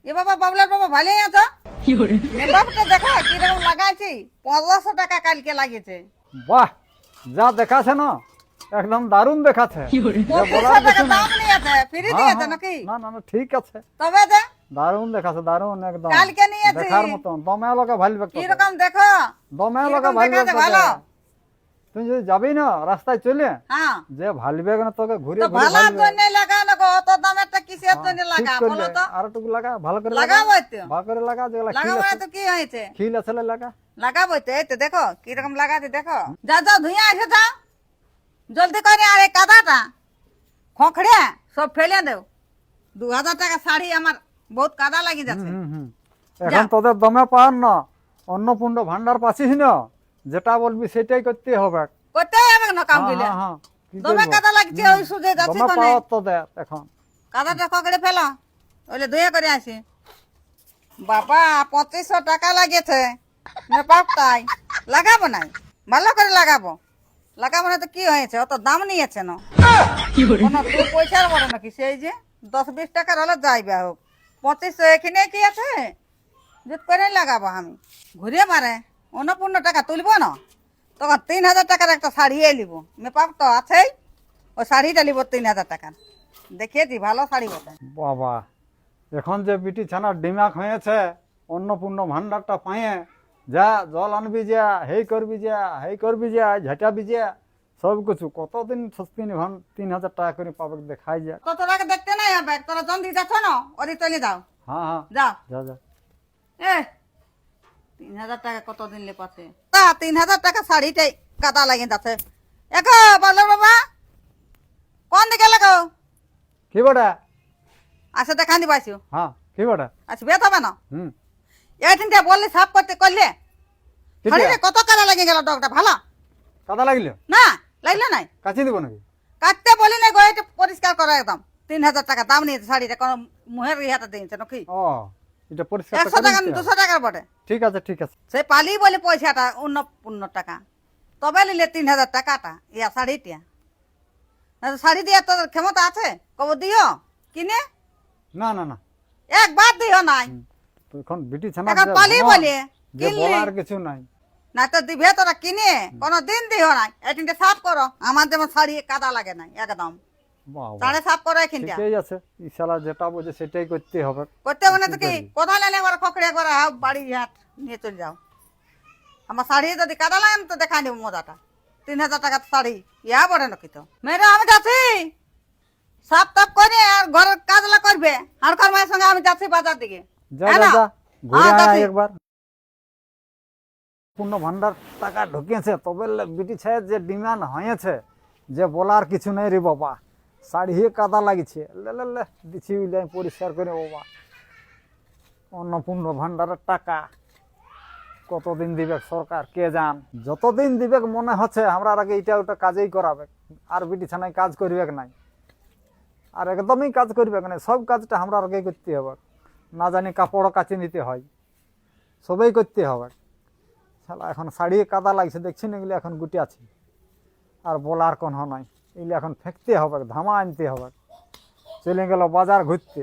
এ বাবা বাবলার বাবা ভালোই আছো? বাবুটা দেখো কিরকম লাগাইছি, 1500 টাকা কালকে লাগিয়েছে। বাহ, যা দেখাছে না একদম দারুণ দেখাচ্ছে। যে 2500 বলার টাকা কিছু নাই। দাম নিয়েছে, ফ্রি হ্যাঁ, দিয়েছে হ্যাঁ। নাকি? না না না, ঠিক আছে, তবে যে দারুণ দেখাচ্ছে, দারুণ একদম কালকে নিয়েছি। দেখার মতন। দমে লোকে ভালবে তোকে। কিরকম দেখো, দমে লোকে কিরকম ভালবে দেখাচ্ছে তোকে। ভালো। তুই যদি যাবি না রাস্তায় চলে, হ্যাঁ, যে ভালবে না তোকে ঘুরে তো ঘুরে ভালোর ভালবে। জন্য লাগাও না গো, অত দামেরটা কিসের জন্য ঠিক লাগা করলে বলো তো? আরটুকু লাগা, ভালো করে লাগা, লাগাবো তো, ভালো করে লাগা, যেগুলা খিল লাগাবো না আছে, তো কি হয়েছে? খিল আছে লাগা। লাগাবো তো, এই তো দেখো কিরকম লাগাতে দেখো। যা যাও ধুইয়া এসে যাও জলদি করে। আর এই কাদাটা খোঁখড়ে সব ফেলে দেও। 2000 টাকা শাড়ি আমার বহুত কাদা লাগি যাচ্ছে। এখন তোদের দমে পান না, অন্নপূর্ণ ভান্ডার পাচ্ছিস না, যেটা বলবি সেটাই করতে হবে। করতেই হবে না কাম দিলে। হ্যাঁ, কি দমে করবো? কাদা লাগছে, ওই সুজে যাচ্ছে দমে কোনে। পাওয়ার তোদের এখন। কাদাটা খোঁখড়ে ফেলো, ওইলে ধুয়ে করে আসি। বাবা 2500 টাকা লাগেছে মেকআপটাই। লাগাবো নাই, ভালো করে লাগাবো। লাগাবো না তো কি হয়েছে, অত দাম নিয়েছে না। কোনো দু পয়সার বড় নাকি, সেই যে 10-20 টাকার হলে যাইবে হোক। 2500 এখানে কি আছে, জুত করে লাগাবো আমি। ঘুরে মারে অন্নপূর্ণ টাকা তুলবো না, তখন 3000 টাকার একটা শাড়ি নিব। মেকআপ তো আছেই, ওই শাড়িটা নিব 3000 টাকার। দেখিয়েছি ভালো শাড়ি বটে। বাবা, এখন যে বিটি ছানার ডিমাক হয়েছে, অন্নপূর্ণ ভান্ডারটা পাইয়ে যা জল আনবি, যা হেই করবি, যা হেই করবি, যা ঝাঁটাবি, যা সব কিছু কতদিন সস্তিনি 3000 টাকা করে পাবে দেখাই যা। কত টাকা দেখতে নাই হবে, তোরা জলদি যাচ্ছ না, ওদি চলে যাও। হ্যাঁ হ্যাঁ, যাও। যা যা। এ 3000 টাকা কতদিন লেপাছে। 3000 টাকা শাড়িটাই কাদা লাগিয়ে যাচ্ছে। এগো বলো বাবা, কোন দিকে লাগাও? কি বটা? আচ্ছা দেখা নিবা আসিও। হ্যাঁ, কি বটা? আচ্ছা বেত হবে না, হুম, এইখানটা বললে সাফ করতে করলে কি শাড়িটা দিয়া? কত কাদা লাগিয়ে গেল। ডগটা ভালো কাদা লাগিল? না লাগলো নাই? কাচি দিব নাকি? কাটতে বলি না গো, এটা পরিষ্কার করো একদম। 3000 টাকা দাম নিয়েছে শাড়িটা, কোন মুহের ইহাটা দিয়েছে নাকি? ও, এটা পরিষ্কার 100 টাকা 200 টাকার বটে। ঠিক আছে, ঠিক আছে। সেই পালি বলে পয়সাটা 49 টাকা, তবে নিলে 3000 টাকাটা ইয়া শাড়িটা। শাড়ি দিয়ে তোর ক্ষমতা আছে কব দিও কিনে? না না না, একবার দিও নাই, তো এখন বিটি ছানা এখন পালি বলে যে কিনলি বলার কিছু নাই। না তো দিবে তোরা কিনে, কোনো দিন দিও নাই। এখানটা সাফ করো, আমার যেমন শাড়ি কাদা লাগে নাই একদম। বাবা, তাহলে সাফ করো এখানটা। ঠিকই আছে, ইশারা যেটা বলছে সেটাই করতে হবে। করতে মানে তো কি কোথায় নেলে একবার খোকড়ে একবার বাড়ি হাট নিয়ে চলে যাও। আমার শাড়ি যদি কাদা লাগে না তো দেখা নেব মজাটা। 3000 টাকার শাড়ি ইয়া বড় নাকি তো। মেয়েরা আমি যাচ্ছি, সাফ টাপ করে আর ঘরের কাজলা করবে। আর কার মায়ের সঙ্গে আমি যাচ্ছি বাজার দিকে। যা হ্যাঁ যা না? যা, ঘুরে হ্যাঁ, আয় যাচ্ছি। একবার। পূর্ণ ভান্ডার টাকা ঢুকিয়েছে, তবে বিটি ছায়ের যে ডিমান্ড হয়েছে, যে বলার কিছু নেই রে বাবা। শাড়ি কাদা লাগিছে, লে লে লে দিছি উইলে আমি পরিষ্কার করে বাবা। অন্নপূর্ণ ভান্ডারের টাকা কতদিন দিবে সরকার কে জান। যতদিন দিবে মনে হচ্ছে আমরা আগে এটা ওটা কাজেই করাবে, আর বিটি ছানায় কাজ করবে নাই, আর একদমই কাজ করবে না। সব কাজটা আমরা আগে করতে হবে, না জানি কাপড়ও কাচে নিতে হয়, সবই করতে হবে। শালা এখন শাড়ি কাদা লাগছে দেখছি না, এগুলো এখন গুটি আছে, আর বলার কোনো নাই। এগুলো এখন ফেঁকতে হবে, ধামা আনতে হবে। চলে গেল বাজার ঘুরতে।